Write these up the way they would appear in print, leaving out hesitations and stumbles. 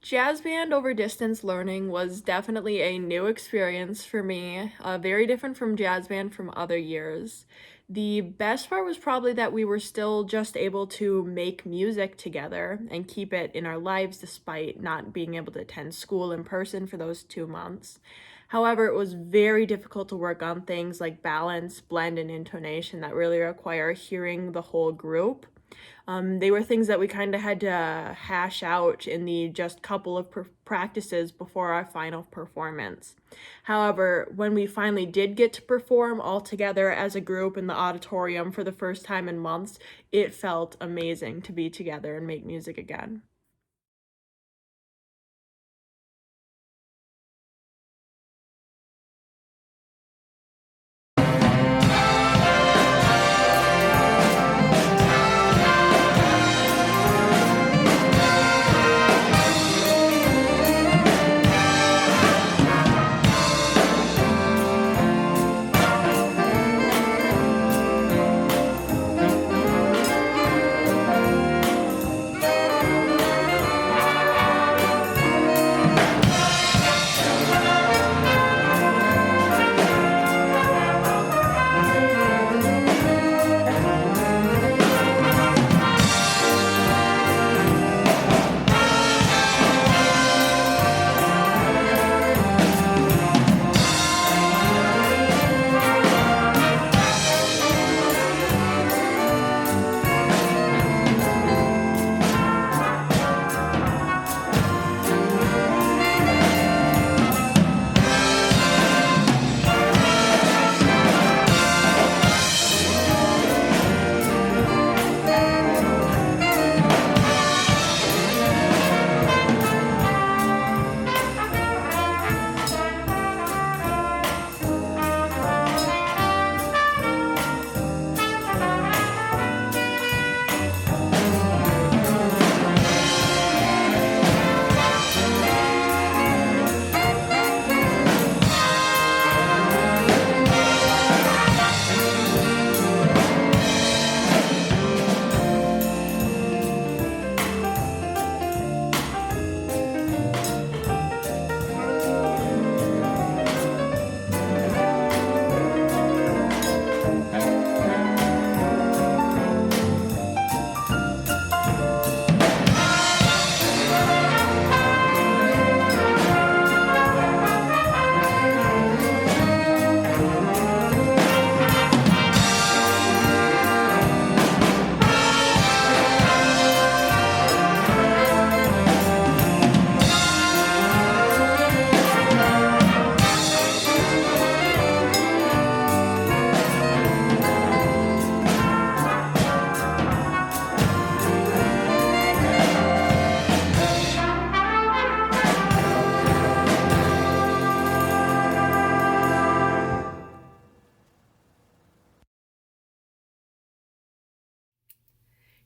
Jazz band over distance learning was definitely a new experience for me, very different from jazz band from other years. The best part was probably that we were still just able to make music together and keep it in our lives despite not being able to attend school in person for those 2 months. However, it was very difficult to work on things like balance, blend, and intonation that really require hearing the whole group. They were things that we kind of had to hash out in the just couple of practices before our final performance. However, when we finally did get to perform all together as a group in the auditorium for the first time in months, it felt amazing to be together and make music again.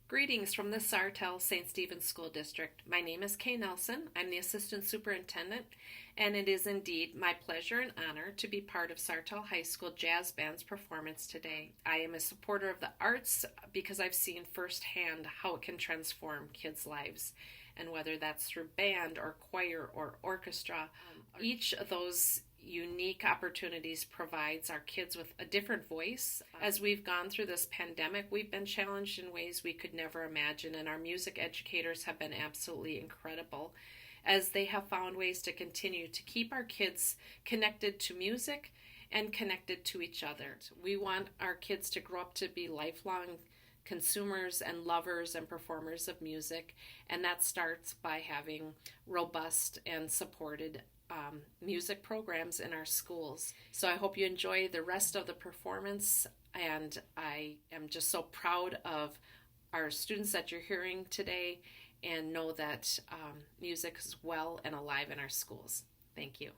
Greetings from the Sartell St. Stephen's School District. My name is Kay Nelson. I'm the Assistant Superintendent, and it is indeed my pleasure and honor to be part of Sartell High School Jazz Band's performance today. I am a supporter of the arts because I've seen firsthand how it can transform kids' lives, and whether that's through band or choir or orchestra, each of those unique opportunities provides our kids with a different voice. As we've gone through this pandemic, we've been challenged in ways we could never imagine, and our music educators have been absolutely incredible as they have found ways to continue to keep our kids connected to music and connected to each other. We want our kids to grow up to be lifelong consumers and lovers and performers of music, and that starts by having robust and supported music programs in our schools. So I hope you enjoy the rest of the performance, and I am just so proud of our students that you're hearing today, and know that music is well and alive in our schools. Thank you.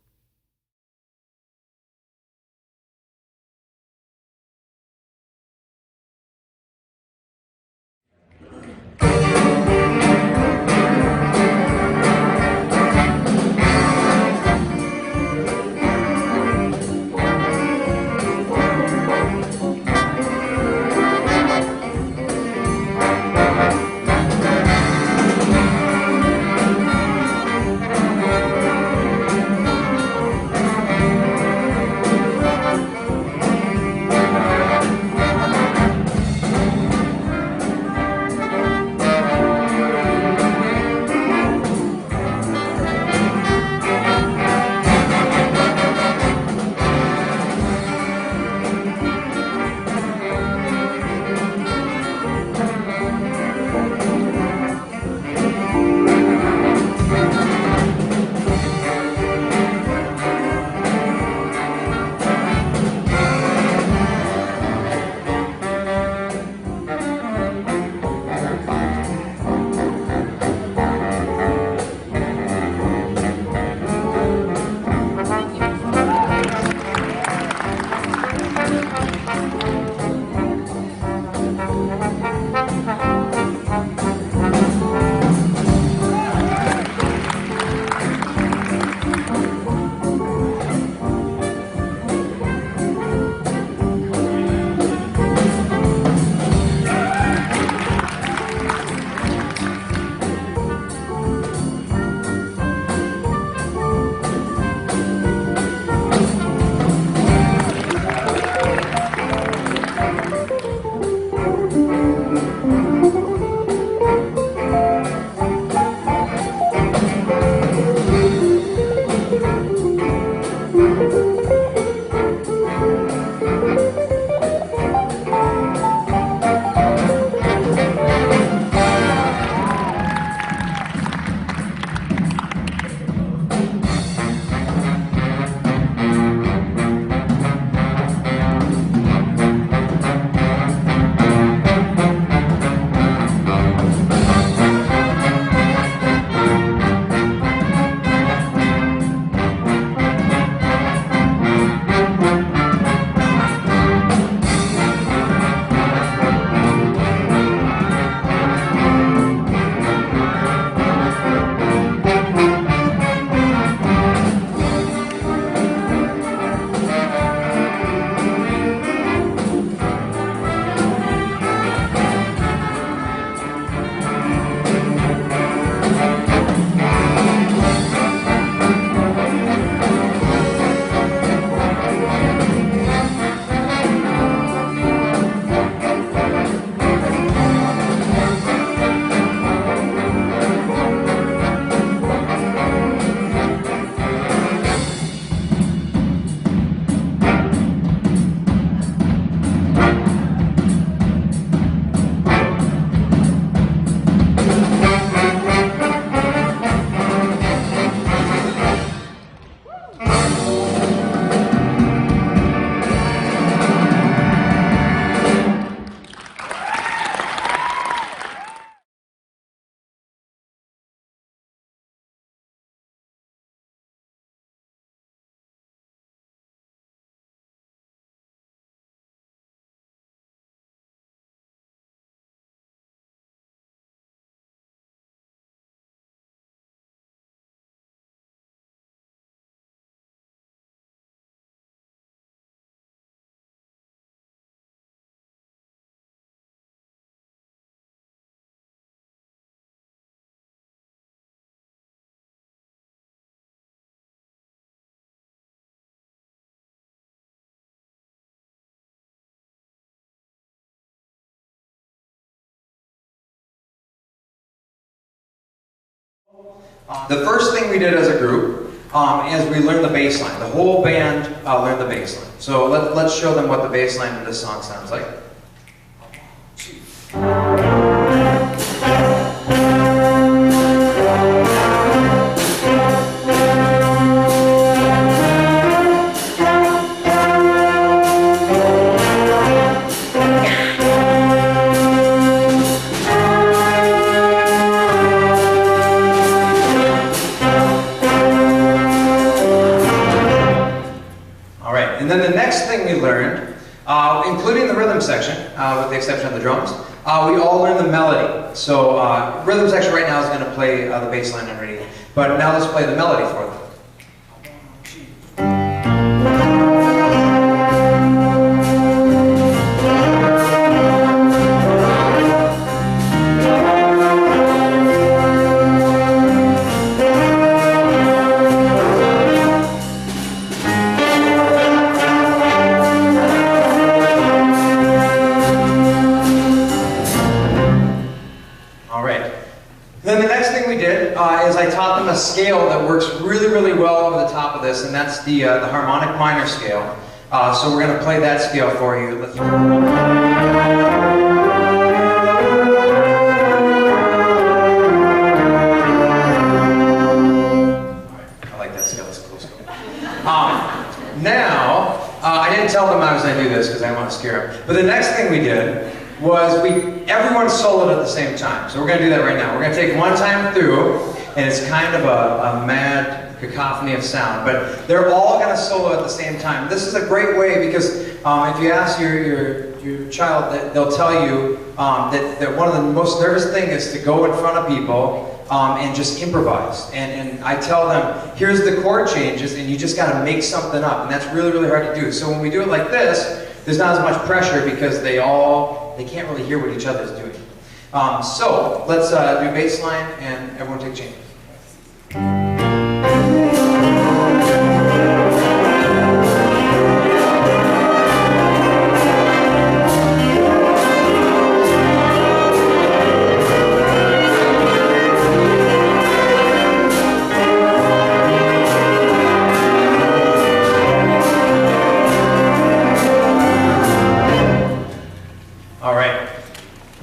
The first thing we did as a group is we learned the bass line. The whole band learned the bass line. So let's show them what the bass line of this song sounds like. And then the next thing we learned, including the rhythm section, with the exception of the drums, we all learned the melody. So rhythm section right now is going to play the bass line underneath. But now let's play the melody for them. Then the next thing we did is I taught them a scale that works really, really well over the top of this, and that's the harmonic minor scale. So we're going to play that scale for you. I like that scale. That's a cool scale. Now, I didn't tell them I was going to do this because I didn't want to scare them. But the next thing we did was everyone soloed at the same time. So we're going to do that right now. We're going to take one time through, and it's kind of a mad cacophony of sound, but they're all going to solo at the same time. This is a great way because if you ask your child, they'll tell you that one of the most nervous things is to go in front of people and just improvise. And I tell them, here's the chord changes, and you just got to make something up, and that's really, really hard to do. So when we do it like this, there's not as much pressure because they can't really hear what each other's doing. So let's do bass line, and everyone take changes.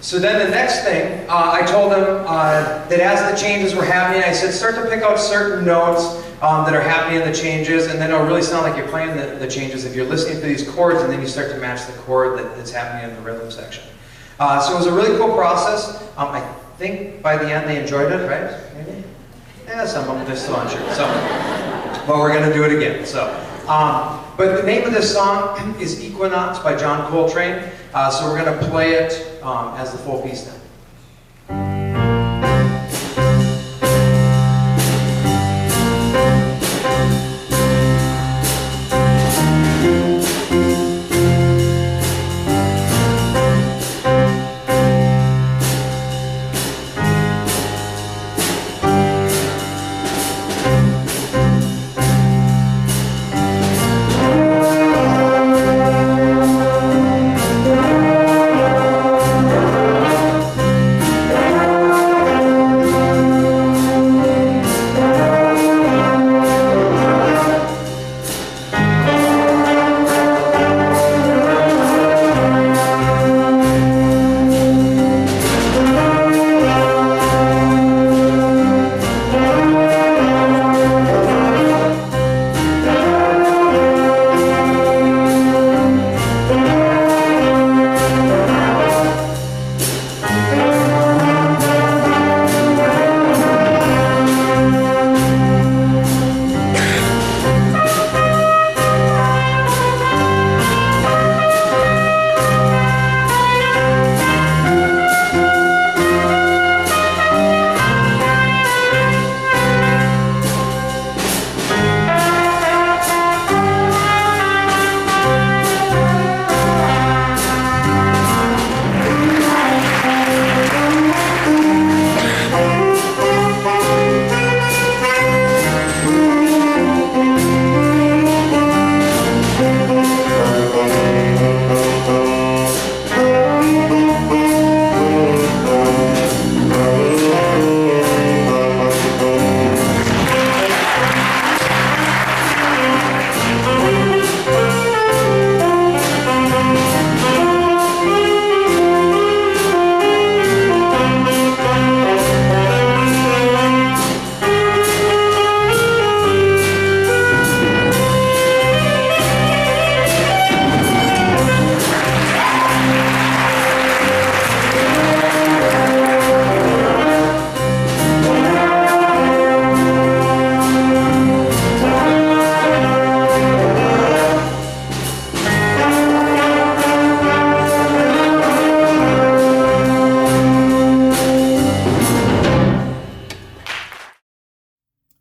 So then the next thing, I told them that as the changes were happening, I said start to pick out certain notes that are happening in the changes, and then it'll really sound like you're playing the changes if you're listening to these chords, and then you start to match the chord that's happening in the rhythm section. So it was a really cool process. I think by the end they enjoyed it, right? Maybe? Yeah, some of them, they're still unsure. So, but we're going to do it again. So, but the name of this song is Equinox by John Coltrane. So we're going to play it as the full piece now.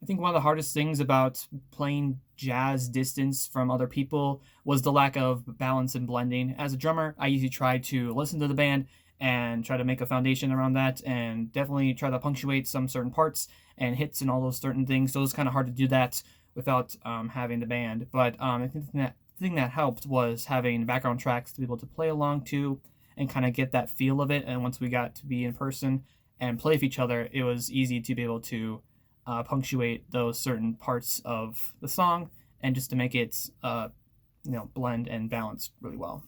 think one of the hardest things about playing jazz distance from other people was the lack of balance and blending. As a drummer, I usually try to listen to the band and try to make a foundation around that, and definitely try to punctuate some certain parts and hits and all those certain things. So it's kind of hard to do that without having the band. But I think that the thing that helped was having background tracks to be able to play along to and kind of get that feel of it. And once we got to be in person and play with each other, it was easy to be able to punctuate those certain parts of the song and just to make it blend and balance really well.